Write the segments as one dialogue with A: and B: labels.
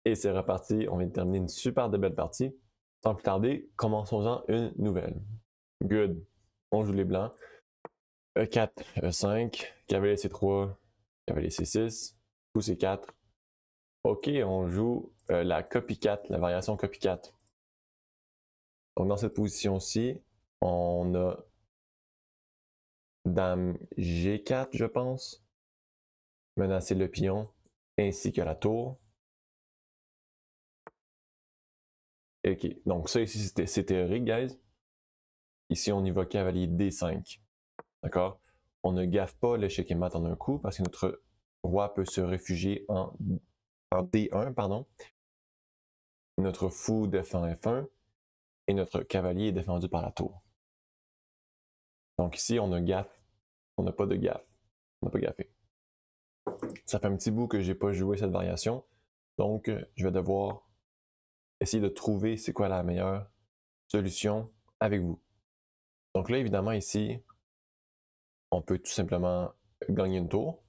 A: Et c'est reparti, on vient de terminer une super de belle partie. Sans plus tarder, commençons-en une nouvelle. Good. On joue les blancs. E4, E5, cavalier C3, cavalier C6, fou C4. Ok, on joue la copycat, la variation copycat. Donc dans cette position-ci, on a dame G4, je pense, menacer le pion ainsi que la tour. Ok, donc ça ici c'est théorique, guys. Ici on y va cavalier D5. D'accord? On ne gaffe pas le check et mat en un coup parce que notre roi peut se réfugier en D1, pardon. Notre fou défend F1 et notre cavalier est défendu par la tour. Donc ici, on a gaffe. On n'a pas de gaffe. On n'a pas gaffé. Ça fait un petit bout que j'ai pas joué cette variation. Donc, je vais devoir essayer de trouver c'est quoi la meilleure solution avec vous. Donc là, évidemment, ici, on peut tout simplement gagner une tour.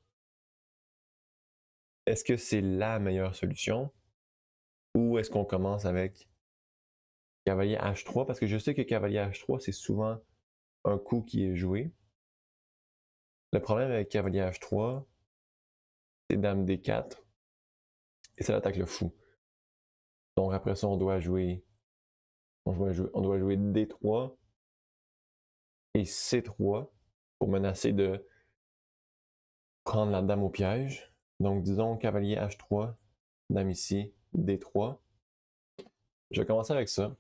A: Est-ce que c'est la meilleure solution? Ou est-ce qu'on commence avec cavalier H3? Parce que je sais que cavalier H3, c'est souvent un coup qui est joué. Le problème avec cavalier H3, c'est dame D4 et ça attaque le fou. Donc après ça, on doit jouer D3 et C3 pour menacer de prendre la dame au piège. Donc disons cavalier H3, dame ici, D3. Je vais commencer avec ça.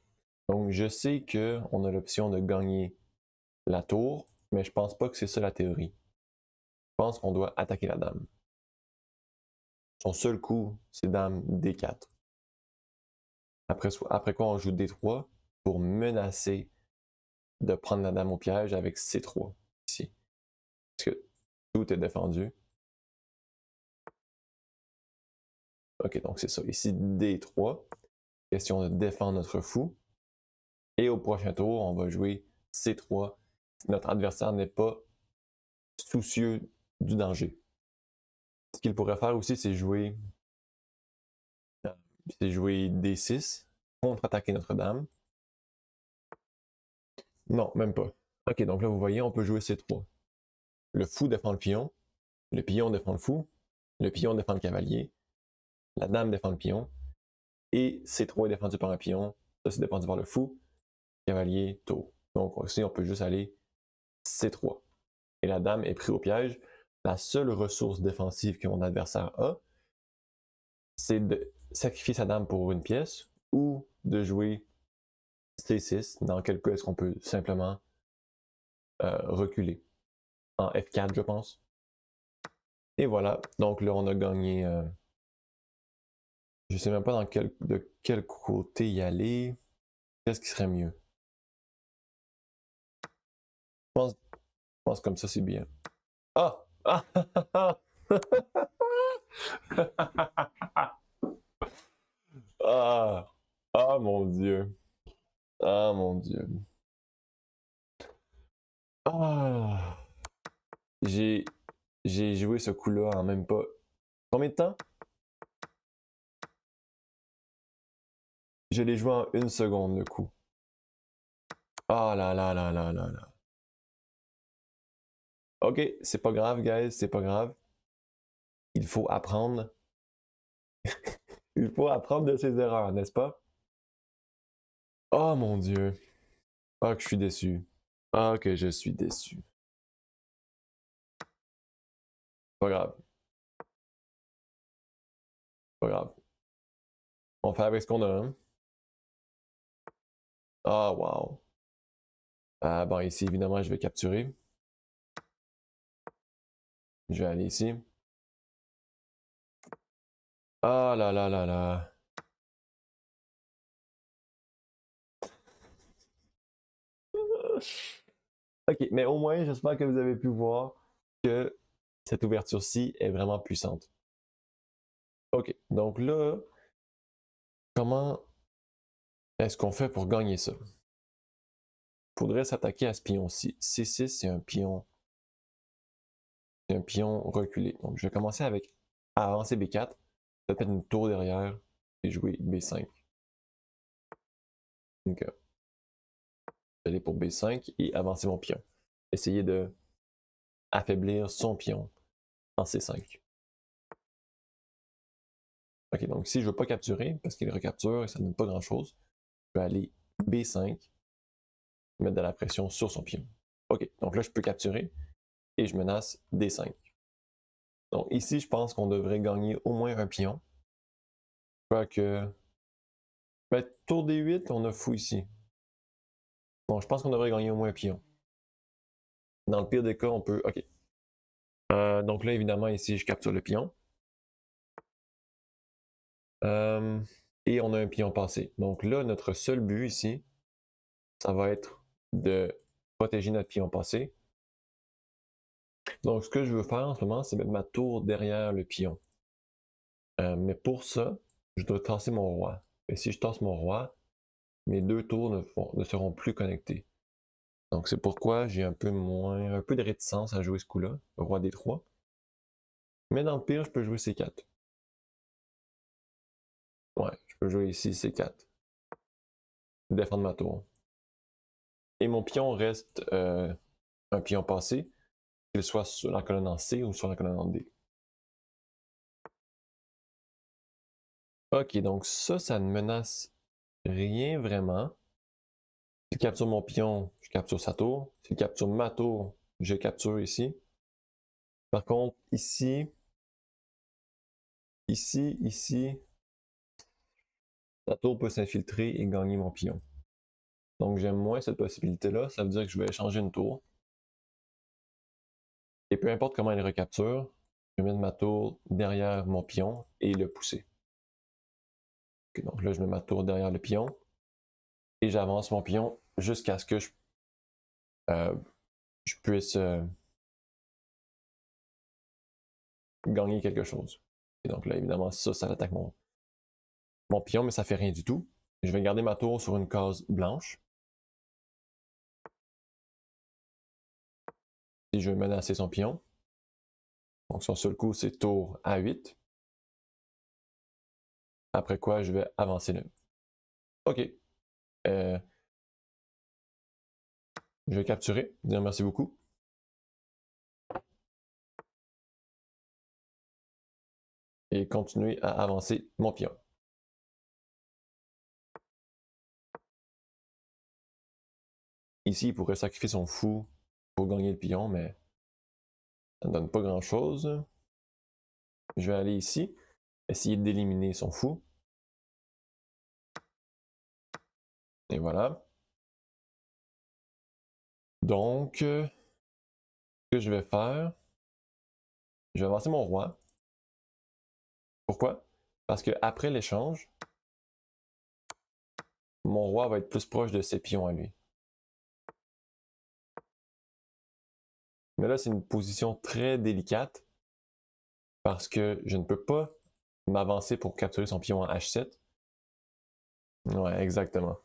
A: Donc je sais qu'on a l'option de gagner la tour, mais je pense pas que c'est ça la théorie. Je pense qu'on doit attaquer la dame. Son seul coup, c'est dame D4. Après quoi, on joue D3 pour menacer de prendre la dame au piège avec C3 ici. Parce que tout est défendu. Ok, donc c'est ça. Ici, D3. Question de défendre notre fou. Et au prochain tour, on va jouer C3 si notre adversaire n'est pas soucieux du danger. Ce qu'il pourrait faire aussi, c'est jouer D6, contre-attaquer notre dame. Non, même pas. Ok, donc là, vous voyez, on peut jouer C3. Le fou défend le pion défend le fou, le pion défend le cavalier, la dame défend le pion, et C3 est défendu par un pion, ça c'est défendu par le fou, cavalier, tour. Donc ici, on peut juste aller C3. Et la dame est prise au piège. La seule ressource défensive que mon adversaire a, c'est de sacrifier sa dame pour une pièce ou de jouer C6, dans quel cas est-ce qu'on peut simplement reculer. En F4, je pense. Et voilà, donc là, on a gagné. Je sais même pas de quel côté y aller. Qu'est-ce qui serait mieux? Je pense comme ça, c'est bien. Ah! Ah! Ah! Ah mon Dieu! Ah mon Dieu! Ah! J'ai joué ce coup-là en même pas. Combien de temps? Je l'ai joué en une seconde le coup. Ah là là là là là là. Ok, c'est pas grave, guys, c'est pas grave. Il faut apprendre. Il faut apprendre de ses erreurs, n'est-ce pas? Oh mon Dieu. Ah que je suis déçu. Ah que je suis déçu. Pas grave. Pas grave. On fait avec ce qu'on a, hein? Ah wow. Ah bon, ici, évidemment, je vais capturer. Je vais aller ici. Ah là là là là. Ok, mais au moins, j'espère que vous avez pu voir que cette ouverture-ci est vraiment puissante. Ok, donc là, comment est-ce qu'on fait pour gagner ça? Il faudrait s'attaquer à ce pion-ci. C6, c'est un pion reculé. Donc je vais commencer avec avancer B4, peut-être une tour derrière. et jouer B5. Donc, aller pour B5 et avancer mon pion. Essayer de affaiblir son pion en C5. Ok, donc si je ne veux pas capturer, parce qu'il recapture et ça ne donne pas grand-chose, je vais aller B5, mettre de la pression sur son pion. Ok, donc là je peux capturer et je menace D5. Donc ici, je pense qu'on devrait gagner au moins un pion. Quoique, ben, tour D8, on a fou ici. Bon, je pense qu'on devrait gagner au moins un pion. Dans le pire des cas, on peut... Ok. Donc là, évidemment, ici, je capture le pion. Et on a un pion passé. Donc là, notre seul but ici, ça va être de protéger notre pion passé. Donc ce que je veux faire en ce moment, c'est mettre ma tour derrière le pion. Mais pour ça, je dois tasser mon roi. Et si je tasse mon roi, mes deux tours ne seront plus connectés. Donc c'est pourquoi j'ai un peu de réticence à jouer ce coup-là, roi D3. Mais dans le pire, je peux jouer C4. Ouais, je peux jouer ici C4. Défendre ma tour. Et mon pion reste un pion passé, qu'il soit sur la colonne en C ou sur la colonne en D. Ok, donc ça ne menace rien vraiment. S'il capture mon pion, je capture sa tour. S'il capture ma tour, je capture ici. Par contre, ici, la tour peut s'infiltrer et gagner mon pion. Donc j'aime moins cette possibilité-là. Ça veut dire que je vais échanger une tour. Et peu importe comment elle recapture, je vais mettre ma tour derrière mon pion et le pousser. Okay, donc là, je mets ma tour derrière le pion et j'avance mon pion jusqu'à ce que je puisse gagner quelque chose. Et donc là, évidemment, ça attaque mon pion, mais ça fait rien du tout. Je vais garder ma tour sur une case blanche. Si je veux menacer son pion, donc son seul coup, c'est tour A8. Après quoi, je vais avancer le. Ok. Je vais capturer, dire merci beaucoup. Et continuer à avancer mon pion. Ici, il pourrait sacrifier son fou pour gagner le pion, mais ça ne donne pas grand-chose. Je vais aller ici, essayer d'éliminer son fou. Et voilà. Donc, ce que je vais faire, je vais avancer mon roi. Pourquoi? Parce qu'après l'échange, mon roi va être plus proche de ses pions à lui. Mais là, c'est une position très délicate parce que je ne peux pas m'avancer pour capturer son pion en H7. Ouais, exactement.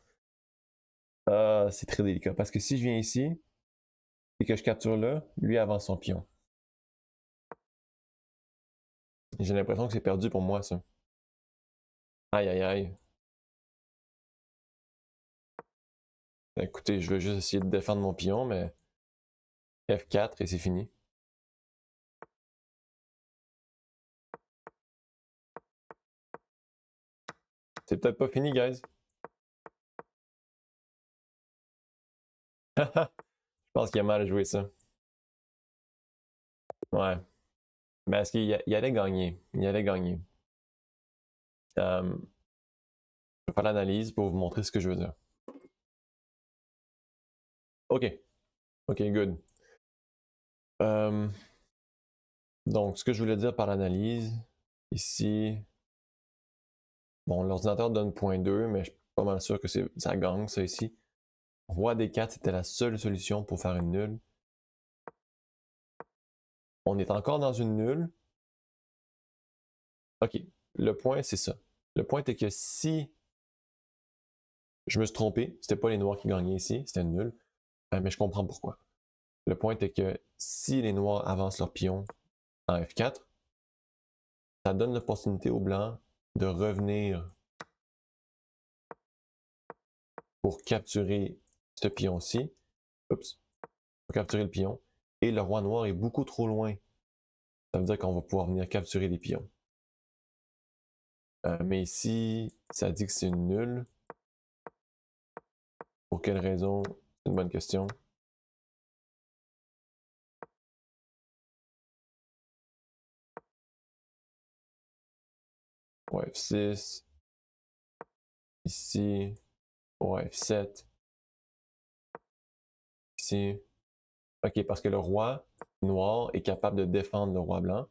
A: C'est très délicat parce que si je viens ici et que je capture là, lui avance son pion. J'ai l'impression que c'est perdu pour moi, ça. Aïe, aïe, aïe. Écoutez, je vais juste essayer de défendre mon pion, mais F4 et c'est fini. C'est peut-être pas fini, guys. Je pense qu'il a mal joué ça. Ouais. Mais est-ce qu'il allait gagner? Il allait gagner. Je vais faire l'analyse pour vous montrer ce que je veux dire. OK. OK, good. Donc, ce que je voulais dire par l'analyse, ici, bon, l'ordinateur donne 0.2, mais je suis pas mal sûr que ça gagne, ça ici. Roi D4, c'était la seule solution pour faire une nulle. On est encore dans une nulle. OK, le point, c'est ça. Le point est que si je me suis trompé, c'était pas les noirs qui gagnaient ici, c'était une nulle, mais je comprends pourquoi. Le point est que si les noirs avancent leur pion en F4, ça donne l'opportunité aux blancs de revenir pour capturer ce pion-ci. Oups. Pour capturer le pion. Et le roi noir est beaucoup trop loin. Ça veut dire qu'on va pouvoir venir capturer les pions. Mais ici, ça dit que c'est nul. Pour quelle raison? C'est une bonne question. Roi F6. Ici. Roi F7. Ici. Ok, parce que le roi noir est capable de défendre le roi blanc.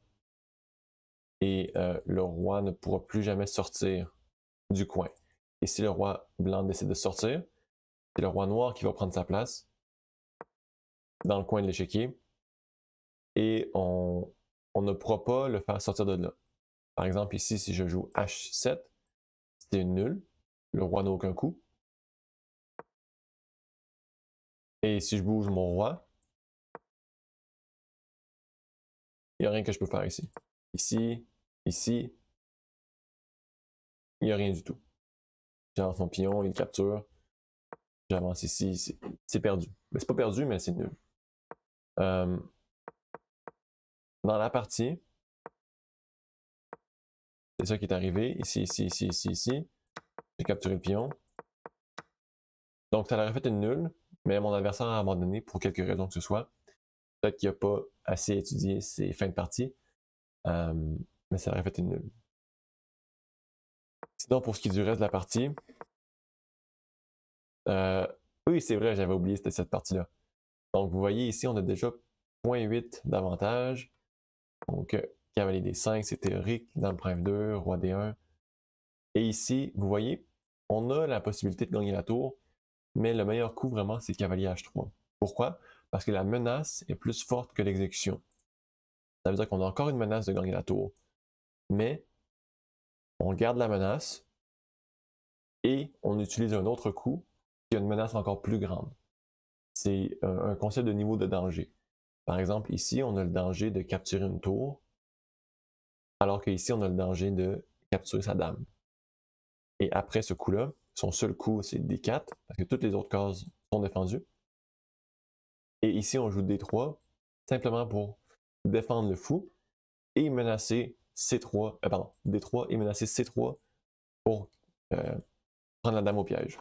A: Et le roi ne pourra plus jamais sortir du coin. Et si le roi blanc décide de sortir, c'est le roi noir qui va prendre sa place dans le coin de l'échiquier. Et on ne pourra pas le faire sortir de là. Par exemple, ici, si je joue H7, c'est nul. Le roi n'a aucun coup. Et si je bouge mon roi, il n'y a rien que je peux faire ici. Ici, ici, il n'y a rien du tout. J'avance mon pion, il capture. J'avance ici, c'est perdu. Mais c'est pas perdu, mais c'est nul. Dans la partie, c'est ça qui est arrivé. Ici, ici, ici, ici, ici. J'ai capturé le pion. Donc, ça aurait fait une nulle, mais mon adversaire a abandonné pour quelque raison que ce soit. Peut-être qu'il n'a pas assez étudié ses fins de partie, mais ça aurait fait une nulle. Sinon, pour ce qui est du reste de la partie, oui, c'est vrai, j'avais oublié, c'était cette partie-là. Donc, vous voyez ici, on a déjà 0.8 d'avantage. Donc, cavalier D5, c'est théorique. Dame prime 2, roi D1. Et ici, vous voyez, on a la possibilité de gagner la tour, mais le meilleur coup, vraiment, c'est cavalier H3. Pourquoi? Parce que la menace est plus forte que l'exécution. Ça veut dire qu'on a encore une menace de gagner la tour. Mais on garde la menace et on utilise un autre coup qui a une menace encore plus grande. C'est un concept de niveau de danger. Par exemple, ici, on a le danger de capturer une tour, alors qu'ici, on a le danger de capturer sa dame. Et après ce coup-là, son seul coup, c'est D4, parce que toutes les autres cases sont défendues. Et ici, on joue D3, simplement pour défendre le fou et menacer C3, D3 et menacer C3 pour prendre la dame au piège.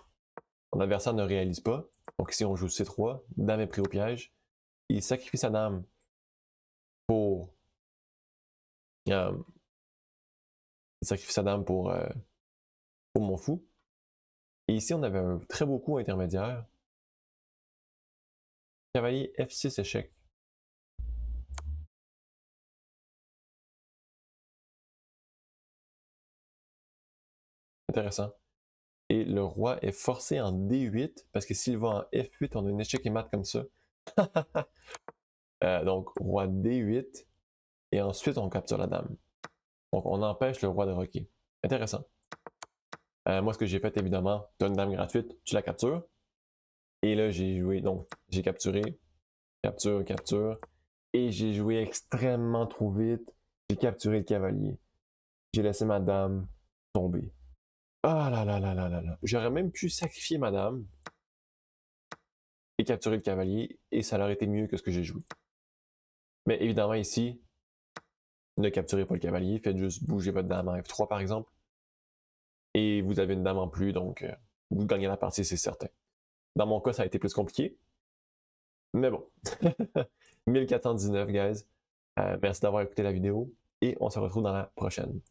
A: Mon adversaire ne réalise pas, donc ici on joue C3, dame est pris au piège, il sacrifie sa dame pour mon fou. Et ici on avait un très beau coup intermédiaire. Cavalier F6 échec. Intéressant. Et le roi est forcé en D8, parce que s'il va en F8, on a un échec et mat comme ça. Donc, roi D8, et ensuite on capture la dame. Donc, on empêche le roi de roquer. Intéressant. Moi, ce que j'ai fait, évidemment, tu as une dame gratuite, tu la captures. Et là, j'ai joué, donc, j'ai capturé, capture, capture. Et j'ai joué extrêmement trop vite. J'ai capturé le cavalier. J'ai laissé ma dame tomber. Ah là là là là là là. J'aurais même pu sacrifier ma dame et capturer le cavalier, et ça aurait été mieux que ce que j'ai joué. Mais évidemment, ici, ne capturez pas le cavalier, faites juste bouger votre dame en F3 par exemple. Et vous avez une dame en plus, donc vous gagnez la partie, c'est certain. Dans mon cas, ça a été plus compliqué. Mais bon. 1419, guys. Merci d'avoir écouté la vidéo et on se retrouve dans la prochaine.